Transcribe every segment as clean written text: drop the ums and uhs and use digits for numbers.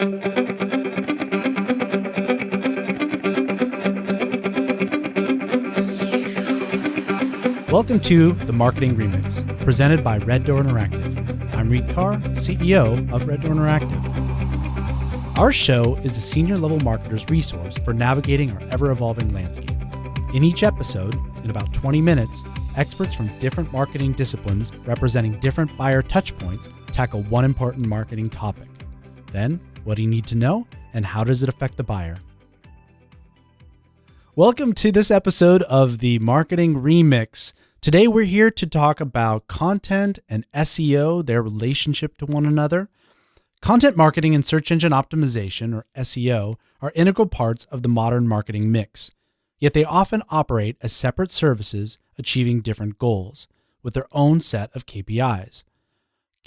Welcome to the Marketing Remix, presented by Red Door Interactive. I'm Reed Carr, CEO of Red Door Interactive. Our show is a senior level marketer's resource for navigating our ever-evolving landscape. In each episode, in about 20 minutes, experts from different marketing disciplines representing different buyer touchpoints tackle one important marketing topic. Then, what do you need to know, and how does it affect the buyer? Welcome to this episode of the Marketing Remix. Today we're here to talk about content and SEO, their relationship to one another. Content marketing and search engine optimization, or SEO, are integral parts of the modern marketing mix. Yet they often operate as separate services achieving different goals with their own set of KPIs,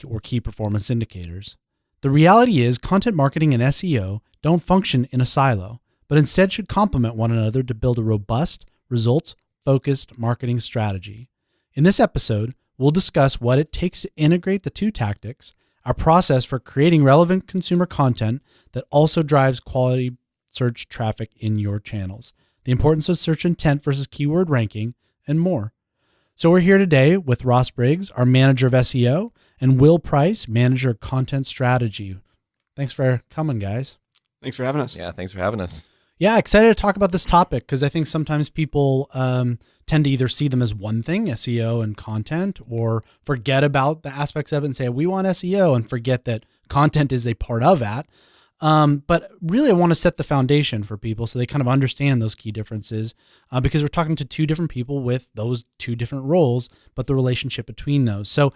or key performance indicators. The reality is content marketing and SEO don't function in a silo, but instead should complement one another to build a robust, results-focused marketing strategy. In this episode, we'll discuss what it takes to integrate the two tactics, our process for creating relevant consumer content that also drives quality search traffic in your channels, the importance of search intent versus keyword ranking, and more. So we're here today with Ross Briggs, our manager of SEO, and Will Price, manager of content strategy. Thanks for coming, guys. Thanks for having us. Yeah, thanks for having us. Yeah, excited to talk about this topic because I think sometimes people tend to either see them as one thing, SEO and content, or forget about the aspects of it and say, we want SEO, and forget that content is a part of that. But really, I want to set the foundation for people so they kind of understand those key differences because we're talking to two different people with those two different roles, but the relationship between those. So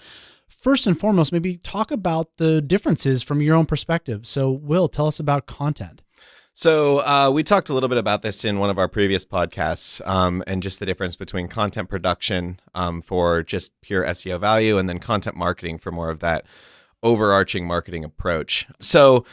first and foremost, maybe talk about the differences from your own perspective. So Will, tell us about content. So we talked a little bit about this in one of our previous podcasts and just the difference between content production for just pure SEO value and then content marketing for more of that overarching marketing approach. So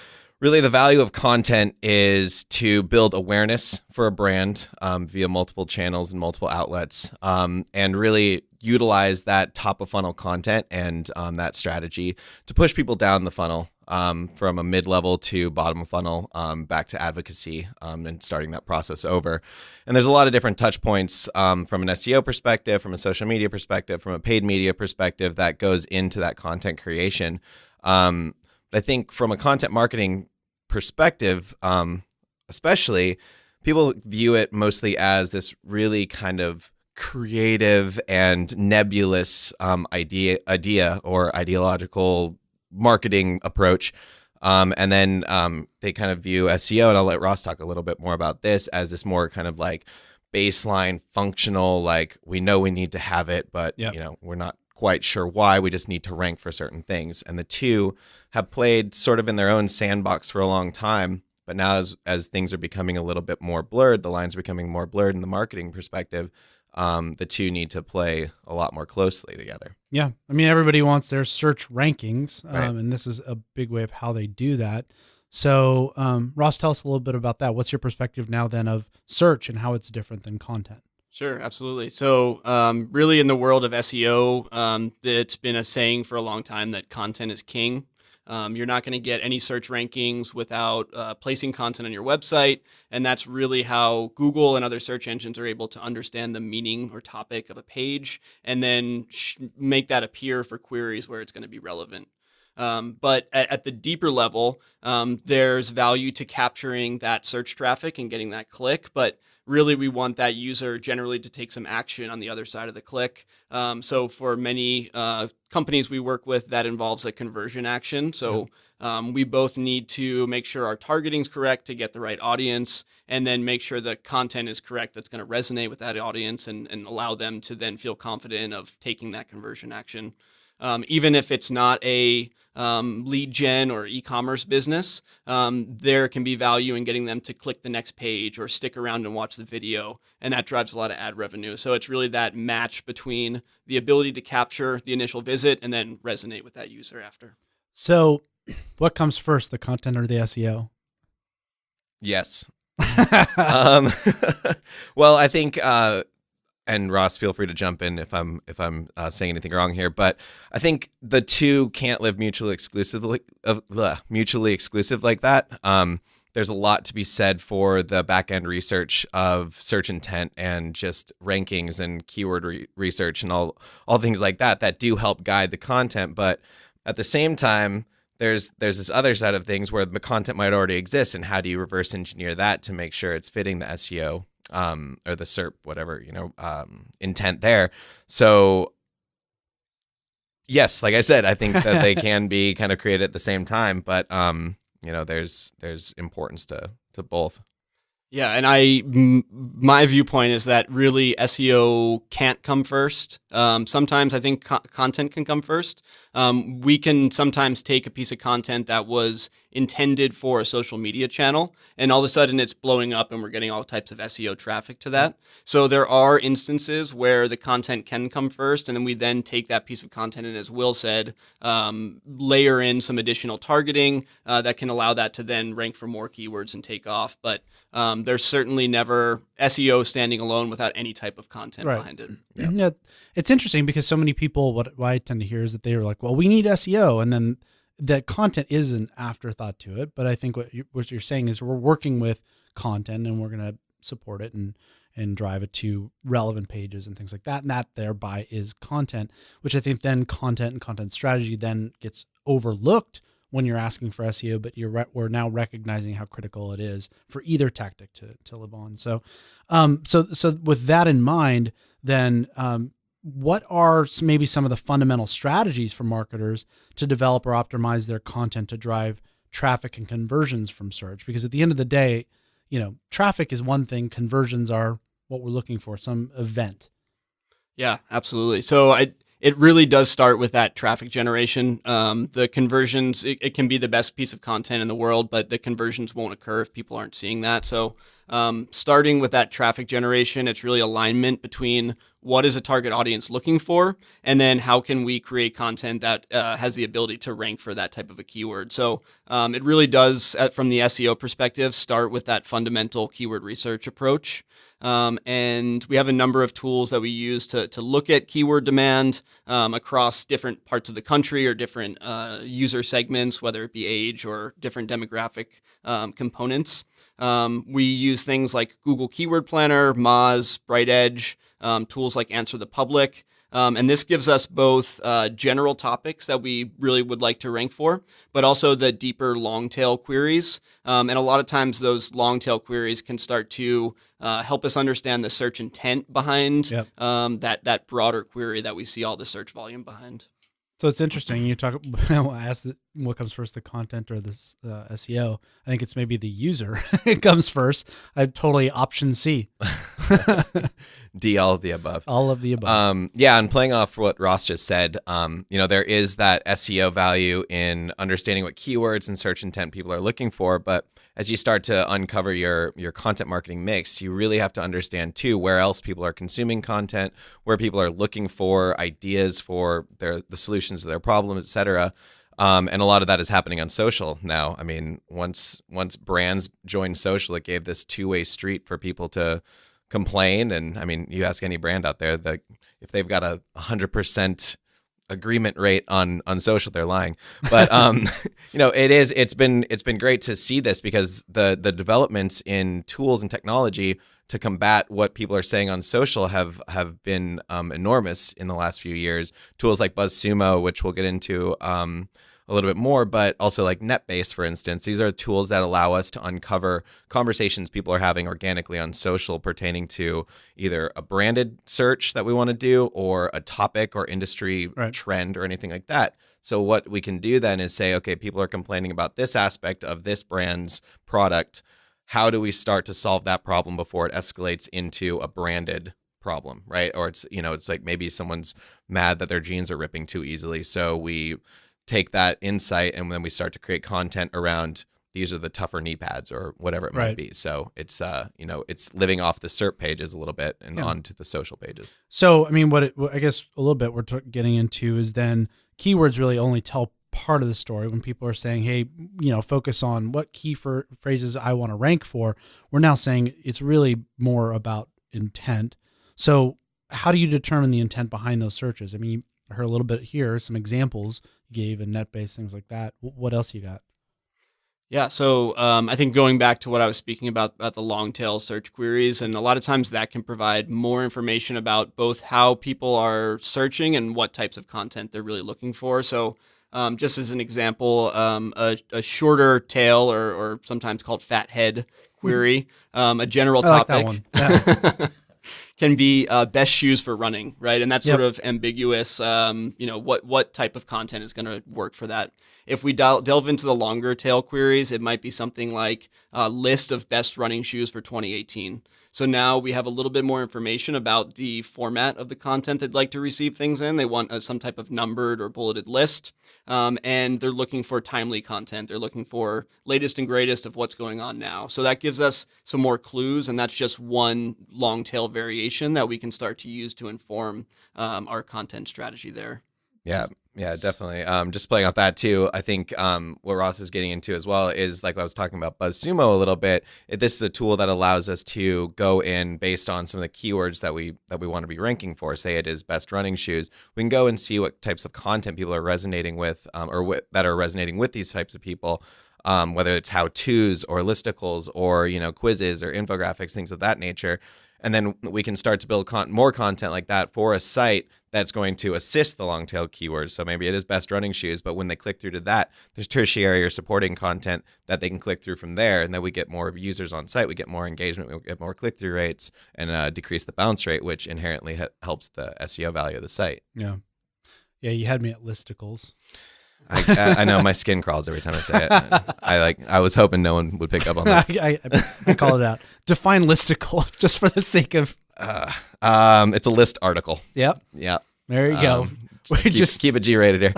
really the value of content is to build awareness for a brand via multiple channels and multiple outlets and really utilize that top of funnel content and that strategy to push people down the funnel. From a mid-level to bottom of funnel, back to advocacy, and starting that process over. And there's a lot of different touch points from an SEO perspective, from a social media perspective, from a paid media perspective that goes into that content creation. But I think from a content marketing perspective, especially, people view it mostly as this really kind of creative and nebulous idea or ideological marketing approach. And then they kind of view SEO, and I'll let Ross talk a little bit more about this, as this more kind of like baseline functional, like we know we need to have it, but you know, we're not quite sure why, we just need to rank for certain things. And the two have played sort of in their own sandbox for a long time. But now as things are becoming a little bit more blurred, the lines are becoming more blurred in the marketing perspective, the two need to play a lot more closely together. Yeah. I mean, everybody wants their search rankings, Right. and this is a big way of how they do that. So, Ross, tell us a little bit about that. What's your perspective now then of search and how it's different than content? Sure, absolutely. So really in the world of SEO, it's been a saying for a long time that content is king. You're not going to get any search rankings without placing content on your website. And that's really how Google and other search engines are able to understand the meaning or topic of a page and then make that appear for queries where it's going to be relevant. But at the deeper level, there's value to capturing that search traffic and getting that click. But really, we want that user generally to take some action on the other side of the click. So for many companies we work with, that involves a conversion action. So we both need to make sure our targeting is correct to get the right audience, and then make sure the content is correct that's going to resonate with that audience and allow them to then feel confident of taking that conversion action. Even if it's not a lead gen or e-commerce business, there can be value in getting them to click the next page or stick around and watch the video, and that drives a lot of ad revenue. So it's really that match between the ability to capture the initial visit and then resonate with that user after. So what comes first, the content or the SEO? Yes. Well, I think and Ross, feel free to jump in if I'm saying anything wrong here. But I think the two can't live mutually exclusive like that. There's a lot to be said for the back end research of search intent and just rankings and keyword research and all things like that do help guide the content. But at the same time, there's this other side of things where the content might already exist, and how do you reverse engineer that to make sure it's fitting the SEO or the SERP, whatever, intent there. So yes, like I said, I think that they can be kind of created at the same time, but there's importance to both. Yeah, and my viewpoint is that really SEO can't come first. Sometimes I think content can come first. We can sometimes take a piece of content that was intended for a social media channel, and all of a sudden it's blowing up and we're getting all types of SEO traffic to that. So there are instances where the content can come first, and then we then take that piece of content and, as Will said, layer in some additional targeting that can allow that to then rank for more keywords and take off. But there's certainly never SEO standing alone without any type of content behind it. Yeah, it's interesting because so many people, what I tend to hear is that they were like, well, we need SEO. And then that content is an afterthought to it. But I think what you're saying is we're working with content and we're going to support it and drive it to relevant pages and things like that. And that thereby is content, which I think then content and content strategy then gets overlooked when you're asking for SEO, but we're now recognizing how critical it is for either tactic to live on. So with that in mind, then what are maybe some of the fundamental strategies for marketers to develop or optimize their content to drive traffic and conversions from search? Because at the end of the day, traffic is one thing, conversions are what we're looking for, some event. Yeah, absolutely. So it really does start with that traffic generation. The conversions, it can be the best piece of content in the world, but the conversions won't occur if people aren't seeing that. So starting with that traffic generation, it's really alignment between what is a target audience looking for, and then how can we create content that has the ability to rank for that type of a keyword. So it really does, from the SEO perspective, start with that fundamental keyword research approach. And we have a number of tools that we use to look at keyword demand across different parts of the country or different user segments, whether it be age or different demographic components. We use things like Google Keyword Planner, Moz, Bright Edge, tools like Answer the Public. And this gives us both general topics that we really would like to rank for, but also the deeper long tail queries. And a lot of times those long tail queries can start to help us understand the search intent behind that broader query that we see all the search volume behind. So it's interesting. You talk. I asked what comes first, the content or the SEO. I think it's maybe the user. It comes first. I totally option C. D, all of the above. All of the above. Yeah, and playing off what Ross just said, there is that SEO value in understanding what keywords and search intent people are looking for. But as you start to uncover your content marketing mix, you really have to understand too where else people are consuming content, where people are looking for ideas for the solutions to their problems, et cetera. And a lot of that is happening on social now. I mean, once brands joined social, it gave this two-way street for people to complain. And I mean, you ask any brand out there that if they've got a 100% agreement rate on social, they're lying. But it's been great to see this, because the developments in tools and technology to combat what people are saying on social have been enormous in the last few years. Tools like BuzzSumo, which we'll get into a little bit more, but also like NetBase, for instance. These are tools that allow us to uncover conversations people are having organically on social pertaining to either a branded search that we want to do or a topic or industry trend or anything like that. So what we can do then is say, okay, people are complaining about this aspect of this brand's product. How do we start to solve that problem before it escalates into a branded problem, right? Or it's like maybe someone's mad that their jeans are ripping too easily. So we take that insight and then we start to create content around these are the tougher knee pads or whatever it might be. So it's it's living off the SERP pages a little bit and onto the social pages. So I mean, I guess a little bit we're getting into is then keywords really only tell part of the story. When people are saying, hey, focus on what key phrases I want to rank for, we're now saying it's really more about intent. So how do you determine the intent behind those searches? I mean, I heard a little bit here, some examples you gave in net-based things like that. What else you got? Yeah, so I think going back to what I was speaking about the long tail search queries, and a lot of times that can provide more information about both how people are searching and what types of content they're really looking for. So just as an example, a shorter tail or sometimes called fat head query, a general I like topic. that one. Yeah. Can be best shoes for running, right? And that's Yep. sort of ambiguous. What type of content is going to work for that? If we delve into the longer tail queries, it might be something like a list of best running shoes for 2018. So now we have a little bit more information about the format of the content they'd like to receive things in. They want some type of numbered or bulleted list, and they're looking for timely content. They're looking for latest and greatest of what's going on now. So that gives us some more clues, and that's just one long tail variation that we can start to use to inform our content strategy there. Yeah, definitely. Just playing off that too, I think what Ross is getting into as well is like I was talking about BuzzSumo a little bit. This is a tool that allows us to go in based on some of the keywords that we want to be ranking for. Say it is best running shoes. We can go and see what types of content people are resonating with, that are resonating with these types of people. Whether it's how-tos or listicles or quizzes or infographics, things of that nature. And then we can start to build more content like that for a site that's going to assist the long tail keywords. So maybe it is best running shoes, but when they click through to that, there's tertiary or supporting content that they can click through from there. And then we get more users on site, we get more engagement, we get more click-through rates, and decrease the bounce rate, which inherently helps the SEO value of the site. Yeah. Yeah, you had me at listicles. I know my skin crawls every time I say it. I was hoping no one would pick up on that. I call it out. Define listicle just for the sake of. It's a list article. Yep. Yeah. There you go. Keep it G-rated here.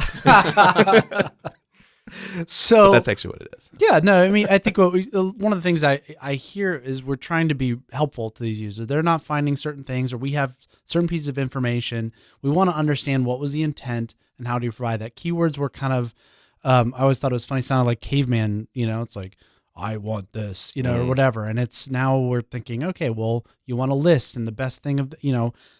So but that's actually what it is. Yeah, no, I mean, I think one of the things I hear is we're trying to be helpful to these users. They're not finding certain things, or we have certain pieces of information. We want to understand what was the intent and how do you provide that. Keywords were kind of, I always thought it was funny, sounded like caveman, it's like, I want this, or whatever. And it's now we're thinking, okay, well, you want a list and the best thing of,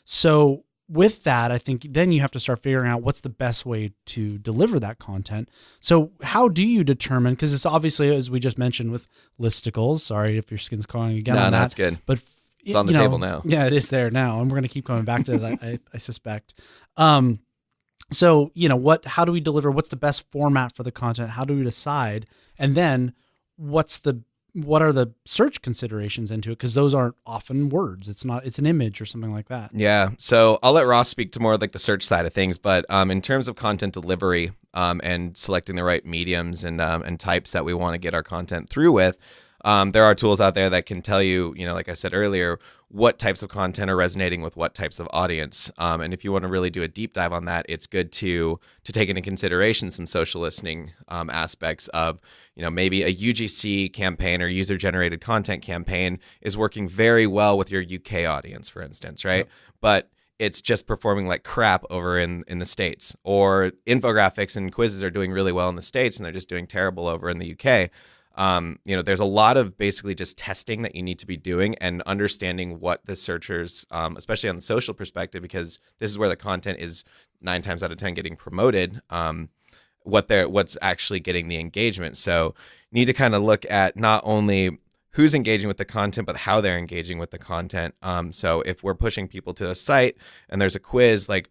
so with that, I think then you have to start figuring out what's the best way to deliver that content. So how do you determine, because it's obviously, as we just mentioned with listicles, sorry if your skin's calling again on that. No, that's good. But it's on the table now. Yeah, it is there now. And we're going to keep coming back to it, I suspect. So, how do we deliver? What's the best format for the content? How do we decide? And then what are the search considerations into it? Because those aren't often words. It's an image or something like that. Yeah. So I'll let Ross speak to more like the search side of things. But in terms of content delivery and selecting the right mediums and types that we want to get our content through with, there are tools out there that can tell you, like I said earlier, what types of content are resonating with what types of audience. And if you want to really do a deep dive on that, it's good to take into consideration some social listening aspects of, maybe a UGC campaign or user-generated content campaign is working very well with your UK audience, for instance, right? Yep. But it's just performing like crap over in the States, or infographics and quizzes are doing really well in the States and they're just doing terrible over in the UK. There's a lot of basically just testing that you need to be doing and understanding what the searchers, especially on the social perspective, because this is where the content is 9 times out of 10 getting promoted, what's actually getting the engagement. So you need to kind of look at not only who's engaging with the content, but how they're engaging with the content. So if we're pushing people to a site and there's a quiz, like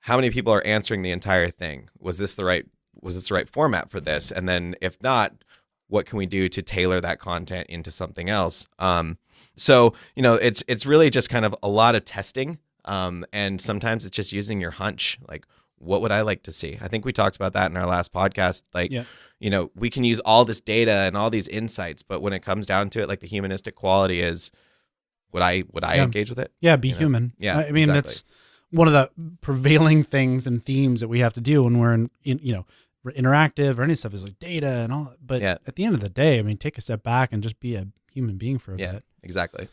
how many people are answering the entire thing? Was this the right format for this? And then if not, what can we do to tailor that content into something else? So it's really just kind of a lot of testing. And sometimes it's just using your hunch. Like, what would I like to see? I think we talked about that in our last podcast. Like, we can use all this data and all these insights, but when it comes down to it, like the humanistic quality is, would I engage with it? Yeah, be human. Yeah, I mean, exactly. That's one of the prevailing things and themes that we have to do when we're in interactive or any stuff is like data and all. But at the end of the day, I mean, take a step back and just be a human being for a bit. Yeah, exactly.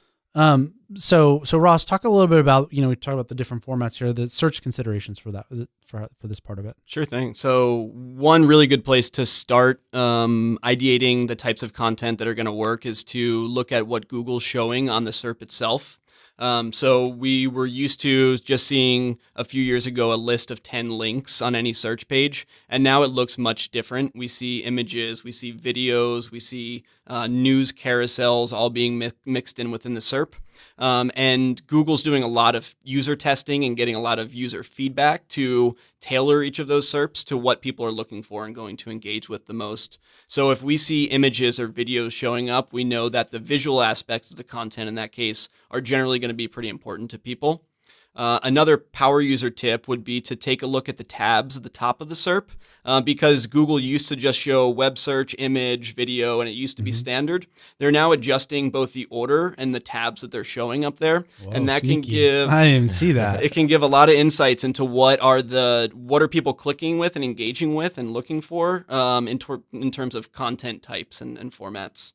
So Ross, talk a little bit about, we talk about the different formats here, the search considerations for that, for this part of it. Sure thing. So one really good place to start ideating the types of content that are going to work is to look at what Google's showing on the SERP itself. So we were used to just seeing a few years ago a list of 10 links on any search page, and now it looks much different. We see images, we see videos, we see news carousels all being mixed in within the SERP. And Google's doing a lot of user testing and getting a lot of user feedback to tailor each of those SERPs to what people are looking for and going to engage with the most. So if we see images or videos showing up, we know that the visual aspects of the content in that case are generally going to be pretty important to people. Another power user tip would be to take a look at the tabs at the top of the SERP, because Google used to just show web search, image, video, and it used to be standard. They're now adjusting both the order and the tabs that they're showing up there. Whoa, and that sneaky. can give... I didn't even see that. It can give a lot of insights into what are people clicking with and engaging with and looking for in terms of content types and formats.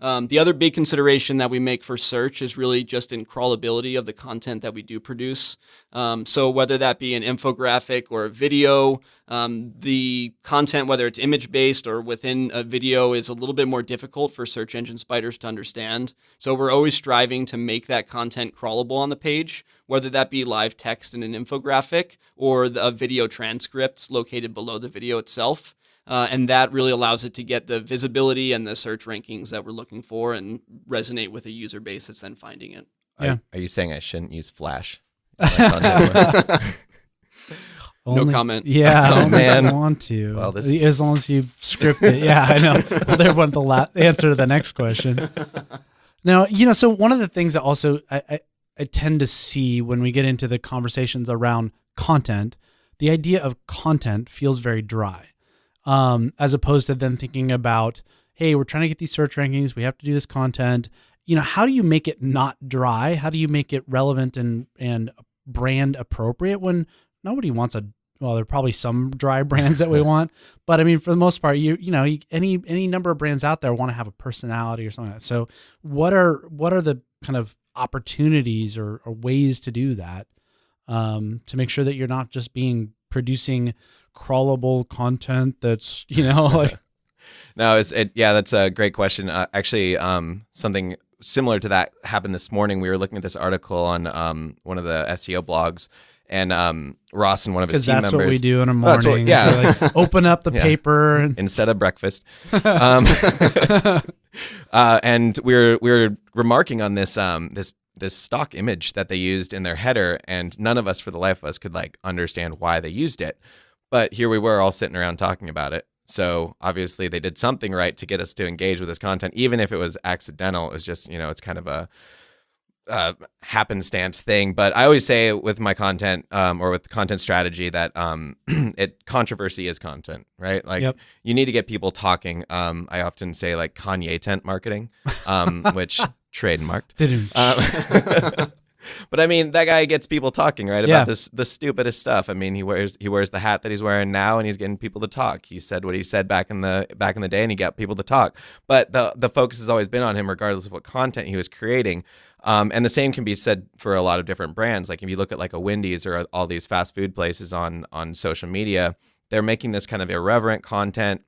The other big consideration that we make for search is really just in crawlability of the content that we do produce. So whether that be an infographic or a video, the content, whether it's image-based or within a video, is a little bit more difficult for search engine spiders to understand. So we're always striving to make that content crawlable on the page, whether that be live text in an infographic or a video transcript located below the video itself. And that really allows it to get the visibility and the search rankings that we're looking for and resonate with a user base that's then finding it. Yeah. Are you saying I shouldn't use Flash? No comment. Yeah, Oh, man. I don't want to. Well, as long as you script it. Yeah, I know. Well, there went the answer to the next question. Now, so one of the things that also I tend to see when we get into the conversations around content, the idea of content feels very dry. As opposed to then thinking about, hey, we're trying to get these search rankings. We have to do this content. How do you make it not dry? How do you make it relevant and brand appropriate when nobody wants well, there are probably some dry brands that we want, but I mean, for the most part, any number of brands out there want to have a personality or something like that. So what are the kind of opportunities or ways to do that, to make sure that you're not just producing crawlable content that's like No, that's a great question. Actually, something similar to that happened this morning. We were looking at this article on one of the SEO blogs, and Ross and one of his team members. That's what we do in a morning. Yeah. So open up the paper instead of breakfast. And we were remarking on this stock image that they used in their header, and none of us, for the life of us, could understand why they used it. But here we were all sitting around talking about it. So obviously they did something right to get us to engage with this content, even if it was accidental. It was just, it's kind of a happenstance thing. But I always say with my content, or with content strategy, that controversy is content, right? You need to get people talking. I often say Kanye tent marketing, which trademarked. But I mean, that guy gets people talking, right? About the stupidest stuff. I mean, he wears the hat that he's wearing now, and he's getting people to talk. He said what he said back in the day, and he got people to talk. But the focus has always been on him, regardless of what content he was creating. And the same can be said for a lot of different brands. If you look at a Wendy's or all these fast food places on social media, they're making this kind of irreverent content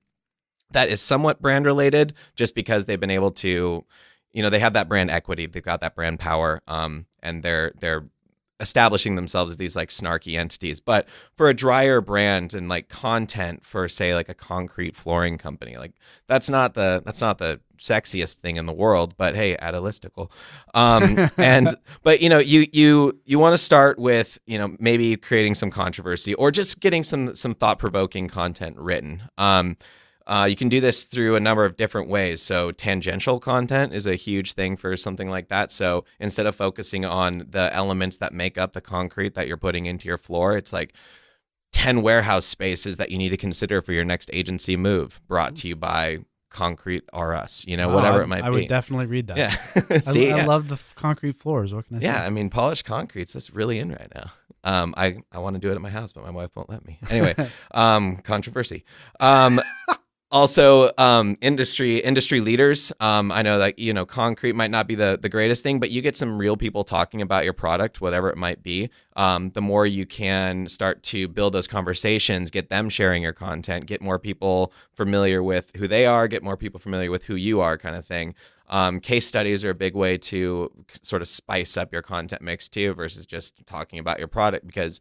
that is somewhat brand related, just because they've been able to, they have that brand equity, they've got that brand power, and they're establishing themselves as these snarky entities. But for a drier brand and content for, say, a concrete flooring company, that's not the sexiest thing in the world. But hey, add a listicle. But you want to start with maybe creating some controversy or just getting some thought provoking content written. You can do this through a number of different ways. So tangential content is a huge thing for something like that. So instead of focusing on the elements that make up the concrete that you're putting into your floor, it's 10 warehouse spaces that you need to consider for your next agency move, brought to you by Concrete R Us, whatever it might be. I would definitely read that. Yeah. See, I love the concrete floors. What can I say? Yeah, I mean, polished concretes, that's really in right now. I want to do it at my house, but my wife won't let me. Anyway, controversy. Also, industry leaders. I know that, concrete might not be the greatest thing, but you get some real people talking about your product, whatever it might be. The more you can start to build those conversations, get them sharing your content, get more people familiar with who they are, get more people familiar with who you are, kind of thing. Case studies are a big way to sort of spice up your content mix too, versus just talking about your product, because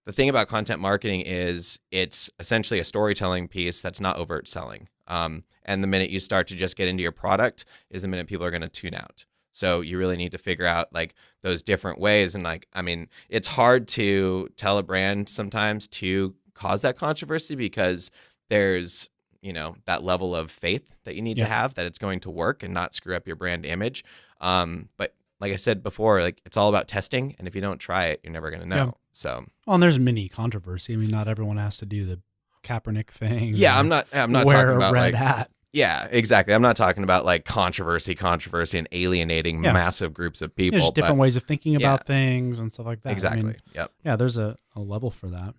the thing about content marketing is it's essentially a storytelling piece that's not overt selling. And the minute you start to just get into your product is the minute people are going to tune out. So you really need to figure out like those different ways. And it's hard to tell a brand sometimes to cause that controversy, because there's, that level of faith that you need to have that it's going to work and not screw up your brand image. But like I said before, like it's all about testing. And if you don't try it, you're never going to know. Yeah. So, and there's mini controversy. I mean, not everyone has to do the Kaepernick thing. Yeah, I'm not talking about red hat. Yeah, exactly. I'm not talking about like controversy and alienating massive groups of people. There's different ways of thinking about things and stuff like that. Exactly. I mean, yeah, there's a level for that.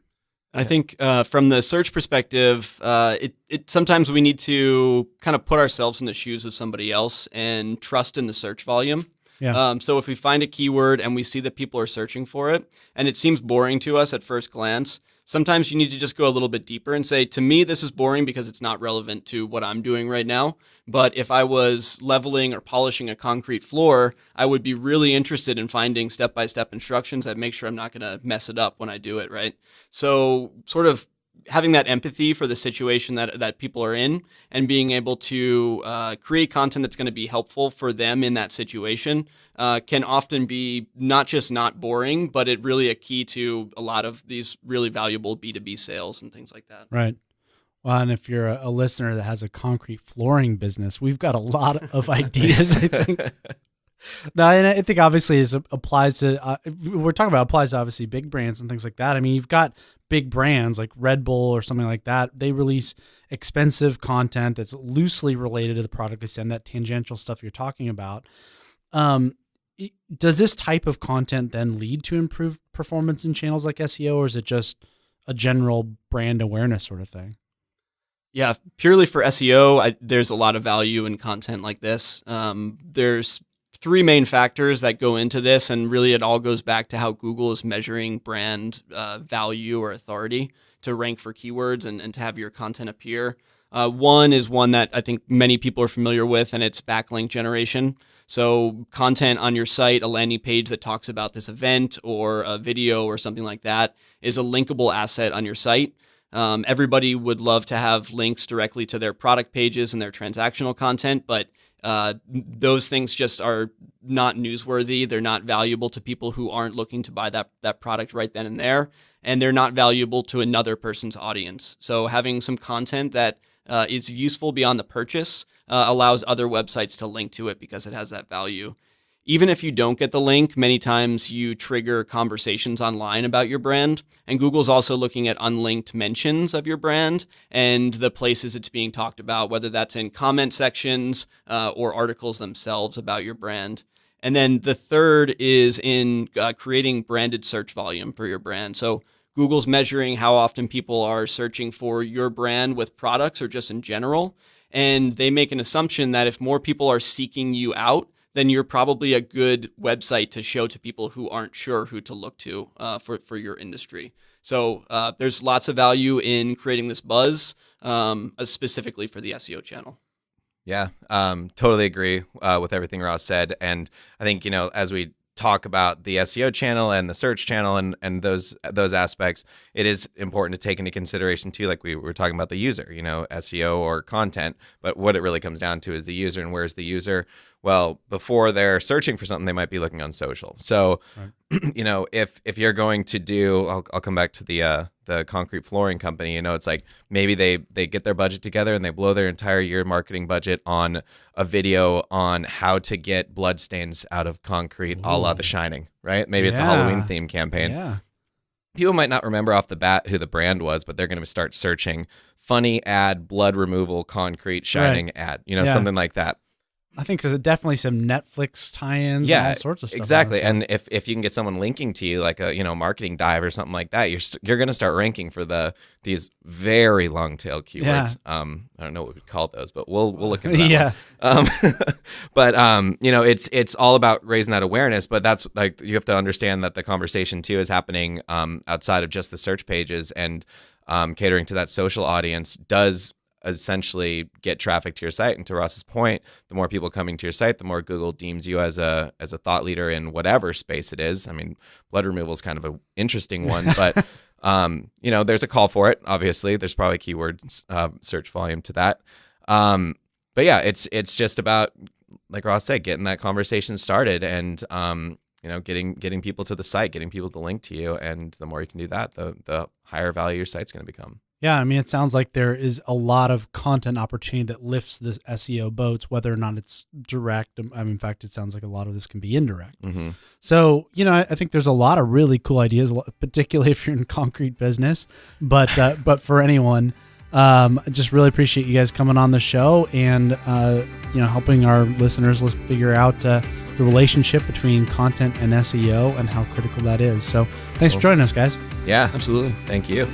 I think from the search perspective, it sometimes we need to kind of put ourselves in the shoes of somebody else and trust in the search volume. Yeah. So if we find a keyword and we see that people are searching for it and it seems boring to us at first glance, sometimes you need to just go a little bit deeper and say, to me, this is boring because it's not relevant to what I'm doing right now. But if I was leveling or polishing a concrete floor, I would be really interested in finding step-by-step instructions that make sure I'm not going to mess it up when I do it, right? So sort of having that empathy for the situation that people are in and being able to create content that's going to be helpful for them in that situation can often be not just not boring, but it really a key to a lot of these really valuable B2B sales and things like that. Right. Well, and if you're a listener that has a concrete flooring business, we've got a lot of ideas, I think. No, and I think obviously it applies to, we're talking about applies to obviously big brands and things like that. I mean, you've got big brands like Red Bull or something like that. They release expensive content that's loosely related to the product they send, that tangential stuff you're talking about. Does this type of content then lead to improved performance in channels like SEO, or is it just a general brand awareness sort of thing? Yeah, purely for SEO, there's a lot of value in content like this. There's three main factors that go into this, and really it all goes back to how Google is measuring brand value or authority to rank for keywords and to have your content appear. One is one that I think many people are familiar with, and it's Backlink Generation. So content on your site, a landing page that talks about this event or a video or something like that, is a linkable asset on your site. Everybody would love to have links directly to their product pages and their transactional content, but those things just are not newsworthy. They're not valuable to people who aren't looking to buy that product right then and there, and they're not valuable to another person's audience. So having some content that is useful beyond the purchase allows other websites to link to it because it has that value. Even if you don't get the link, many times you trigger conversations online about your brand, and Google's also looking at unlinked mentions of your brand and the places it's being talked about, whether that's in comment sections or articles themselves about your brand. And then the third is in creating branded search volume for your brand. So Google's measuring how often people are searching for your brand with products or just in general, and they make an assumption that if more people are seeking you out, then you're probably a good website to show to people who aren't sure who to look to for your industry. So there's lots of value in creating this buzz specifically for the SEO channel. Yeah, totally agree with everything Ross said. And I think, as we talk about the SEO channel and the search channel and those aspects, it is important to take into consideration too, like we were talking about the user, SEO or content, but what it really comes down to is the user. And where's the user? Well, before they're searching for something, they might be looking on social. So, right. If you're going to do, I'll come back to the concrete flooring company. It's like maybe they get their budget together and they blow their entire year marketing budget on a video on how to get blood stains out of concrete, a la The Shining, right? Maybe it's a Halloween theme campaign. Yeah. People might not remember off the bat who the brand was, but they're going to start searching funny ad, blood removal, concrete, Shining ad, something like that. I think there's definitely some Netflix tie-ins and all sorts of stuff. Exactly. And if you can get someone linking to you, like a marketing dive or something like that, you're going to start ranking for these very long tail keywords. Yeah. I don't know what we'd call those, but we'll look into that. Yeah. But it's all about raising that awareness. But that's like, you have to understand that the conversation too is happening outside of just the search pages, and catering to that social audience does essentially get traffic to your site. And to Ross's point, the more people coming to your site, the more Google deems you as a thought leader in whatever space it is. I mean, blood removal is kind of an interesting one, but there's a call for it. Obviously, there's probably keyword search volume to that. But yeah, it's just about, like Ross said, getting that conversation started, and getting people to the site, getting people to link to you, and the more you can do that, the higher value your site's going to become. Yeah, I mean, it sounds like there is a lot of content opportunity that lifts the SEO boats, whether or not it's direct. I mean, in fact, it sounds like a lot of this can be indirect. Mm-hmm. So, I think there's a lot of really cool ideas, particularly if you're in concrete business. But for anyone, I just really appreciate you guys coming on the show and helping our listeners figure out the relationship between content and SEO and how critical that is. So, thanks for joining us, guys. Yeah, absolutely. Thank you.